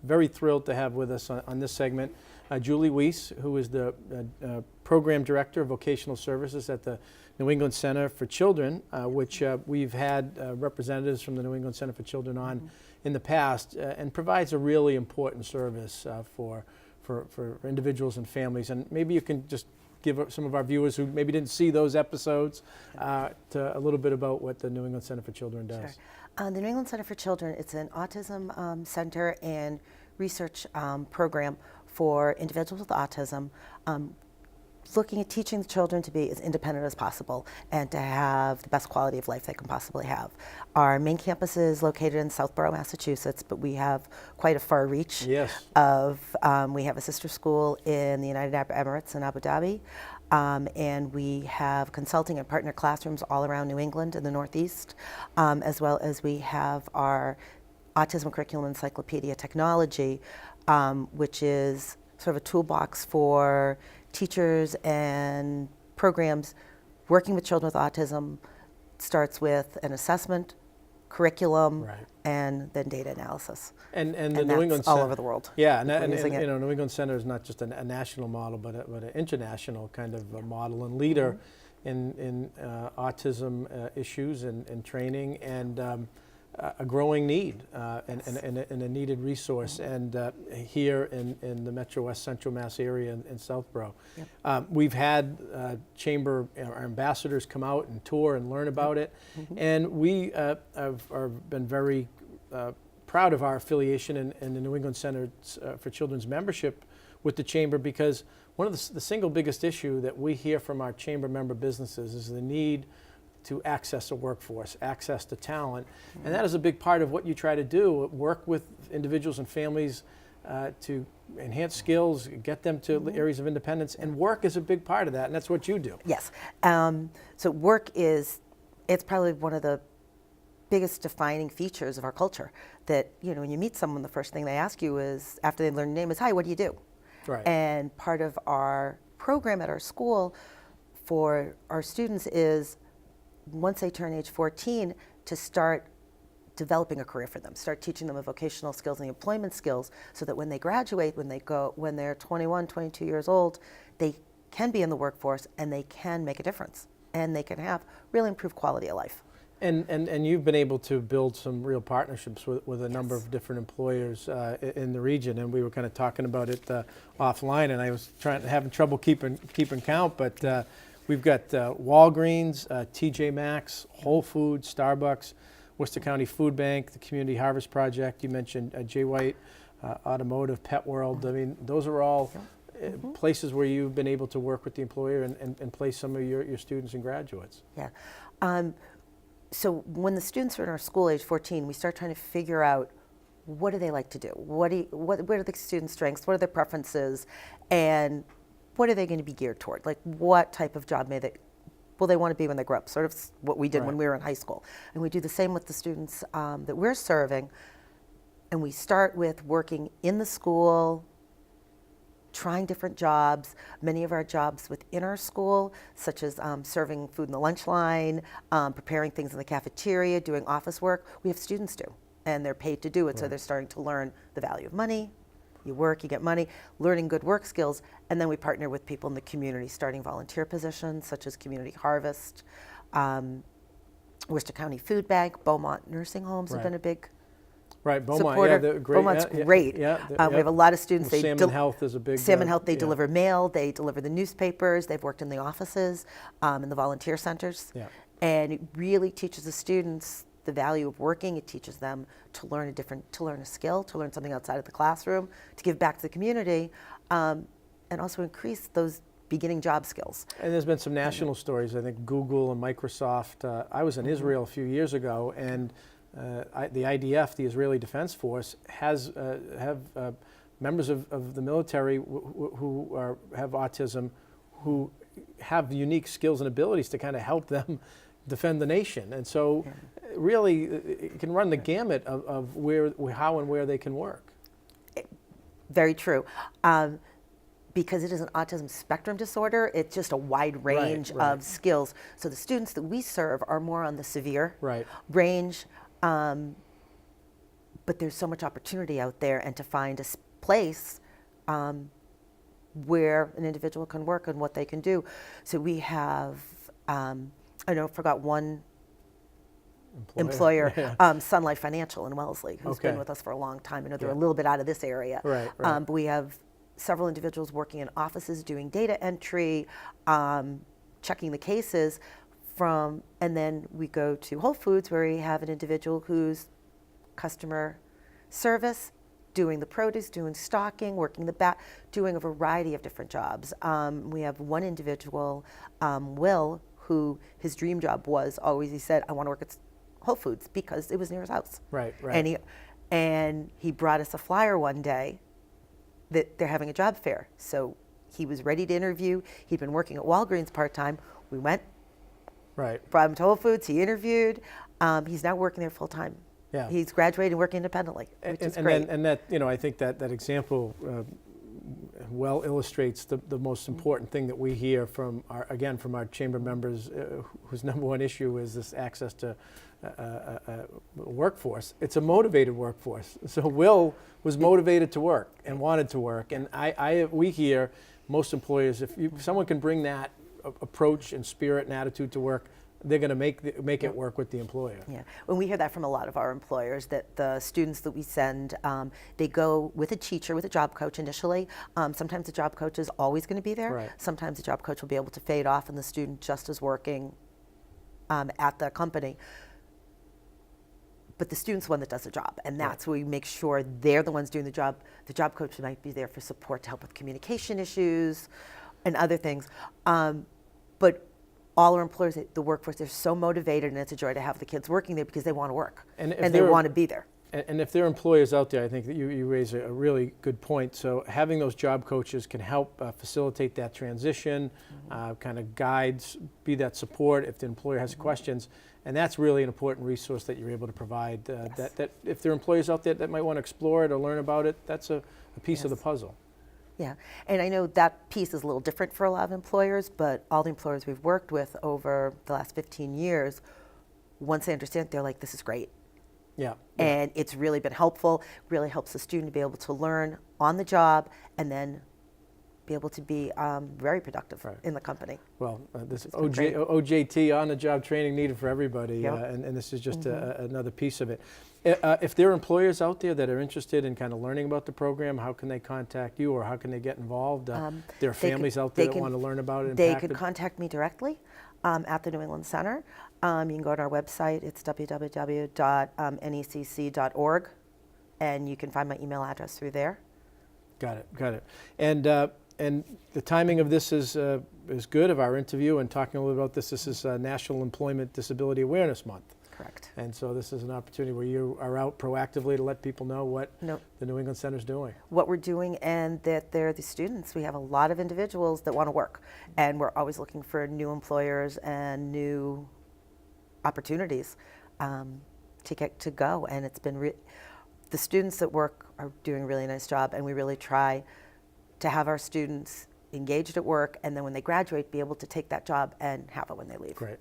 Very thrilled to have with us on this segment Julie Weiss, who is the Program Director of Vocational Services at the New England Center for Children, which we've had representatives from the New England Center for Children on in the past, and provides a really important service for individuals and families. And maybe you can just give some of our viewers who maybe didn't see those episodes to a little bit about what the New England Center for Children does. Sure. The New England Center for Children, it's an autism center and research program for individuals with autism, looking at teaching the children to be as independent as possible and to have the best quality of life they can possibly have. Our main campus is located in Southborough, Massachusetts, but we have quite a far reach. Yes. We have a sister school in the United Arab Emirates in Abu Dhabi, and we have consulting and partner classrooms all around New England and the Northeast, as well as we have our Autism Curriculum Encyclopedia Technology, which is sort of a toolbox for teachers and programs working with children with autism. Starts with an assessment, curriculum, and then data analysis. And the New England all Center, over the world. Yeah, and you know, New England Center is not just a national model, but an international kind of a model and leader in autism issues and training, and a growing need and a needed resource, and here in the Metro West Central Mass area in Southborough. Yep. We've had Chamber our ambassadors come out and tour and learn about it, and we have been very proud of our affiliation in the New England Center for Children's membership with the Chamber, because one of the single biggest issue that we hear from our Chamber member businesses is the need to access a workforce, access to talent. And that is a big part of what you try to do, work with individuals and families to enhance skills, get them to areas of independence, and work is a big part of that, and that's what you do. Yes. So work it's probably one of the biggest defining features of our culture, that, you know, when you meet someone, the first thing they ask you is, after they learn your name, is, "Hi, what do you do?" Right. And part of our program at our school for our students is, once they turn age 14, to start developing a career for them, start teaching them the vocational skills and the employment skills, so that when they graduate, when they're 21, 22 years old, they can be in the workforce and they can make a difference and they can have really improved quality of life. And you've been able to build some real partnerships with a number of different employers in the region, and we were kind of talking about it offline, and I was having trouble keeping count, but we've got Walgreens, TJ Maxx, Whole Foods, Starbucks, Worcester County Food Bank, the Community Harvest Project. You mentioned J. White Automotive, Pet World. I mean, those are all places where you've been able to work with the employer and place some of your students and graduates. Yeah. So when the students are in our school, age 14, we start trying to figure out, what do they like to do? What are the students' strengths? What are their preferences? And what are they going to be geared toward? Like, what type of job will they want to be when they grow up? Sort of what we did when we were in high school. And we do the same with the students that we're serving. And we start with working in the school, trying different jobs. Many of our jobs within our school, such as serving food in the lunch line, preparing things in the cafeteria, doing office work, we have students do. And they're paid to do it, so they're starting to learn the value of money. You work, you get money, learning good work skills, and then we partner with people in the community, starting volunteer positions such as Community Harvest, Worcester County Food Bank, Beaumont Nursing Homes have been a big Beaumont, supporter. yeah, great. Beaumont's great. Yeah, we have a lot of students. Well, Salmon Health is a big... Salmon Health, they deliver mail, they deliver the newspapers, they've worked in the offices, in the volunteer centers. Yeah. And it really teaches the students the value of working. It teaches them to learn a skill, to learn something outside of the classroom, to give back to the community, and also increase those beginning job skills. And there's been some national stories. I think Google and Microsoft. I was in Israel a few years ago, and the IDF, the Israeli Defense Force, have members of the military who have autism, who have unique skills and abilities to kind of help them defend the nation. And so really it can run the gamut of how and where they can work. Very true. Because it is an autism spectrum disorder, it's just a wide range of skills. So the students that we serve are more on the severe range, but there's so much opportunity out there, and to find a place where an individual can work and what they can do. So we have, I forgot one employer, Yeah. Sun Life Financial in Wellesley, who's been Okay. with us for a long time. I know they're Yeah. a little bit out of this area. Right. But we have several individuals working in offices doing data entry, checking the cases and then we go to Whole Foods, where we have an individual who's customer service, doing the produce, doing stocking, working the back, doing a variety of different jobs. We have one individual, Will, who his dream job was always, he said, I want to work at Whole Foods because it was near his house. Right. And he brought us a flyer one day that they're having a job fair. So he was ready to interview. He'd been working at Walgreens part-time. We went, Right. brought him to Whole Foods. He interviewed. He's now working there full-time. Yeah. He's graduated and working independently, which is And great. that, I think that example well illustrates the most important thing that we hear from our chamber members, whose number one issue is this access to workforce. It's a motivated workforce. So Will was motivated to work and wanted to work, and we hear most employers, if someone can bring that approach and spirit and attitude to work, they're going to make it work with the employer. Yeah, and we hear that from a lot of our employers, that the students that we send, they go with a teacher, with a job coach initially. Sometimes the job coach is always going to be there. Right. Sometimes the job coach will be able to fade off and the student just is working at the company. But the student's the one that does the job, and that's where we make sure they're the ones doing the job. The job coach might be there for support to help with communication issues and other things. But all our employers, the workforce, they're so motivated, and it's a joy to have the kids working there because they want to work and they want to be there. And if there are employers out there, I think that you raise a really good point. So having those job coaches can help facilitate that transition, kind of guides, be that support if the employer has questions. And that's really an important resource that you're able to provide. Yes. That if there are employers out there that might want to explore it or learn about it, that's a piece of the puzzle. Yeah, and I know that piece is a little different for a lot of employers, but all the employers we've worked with over the last 15 years, once they understand, they're like, this is great. Yeah. And it's really been helpful, really helps the student to be able to learn on the job and then be able to be very productive in the company. Well, this been great. OJT, on-the-job training needed for everybody, Yep. and this is just another piece of it. If there are employers out there that are interested in kind of learning about the program, how can they contact you, or how can they get involved? There are families out there that want to learn about it. They could contact me directly at the New England Center. You can go to our website. It's www.necc.org, and you can find my email address through there. Got it. And the timing of this is good, of our interview and talking a little about this. This is National Employment Disability Awareness Month. Correct. And so this is an opportunity where you are out proactively to let people know what the New England Center is doing. What we're doing, and that they're the students. We have a lot of individuals that want to work, and we're always looking for new employers and new opportunities to get to go. And it's been the students that work are doing a really nice job, and we really try to have our students engaged at work, and then when they graduate, be able to take that job and have it when they leave. Great.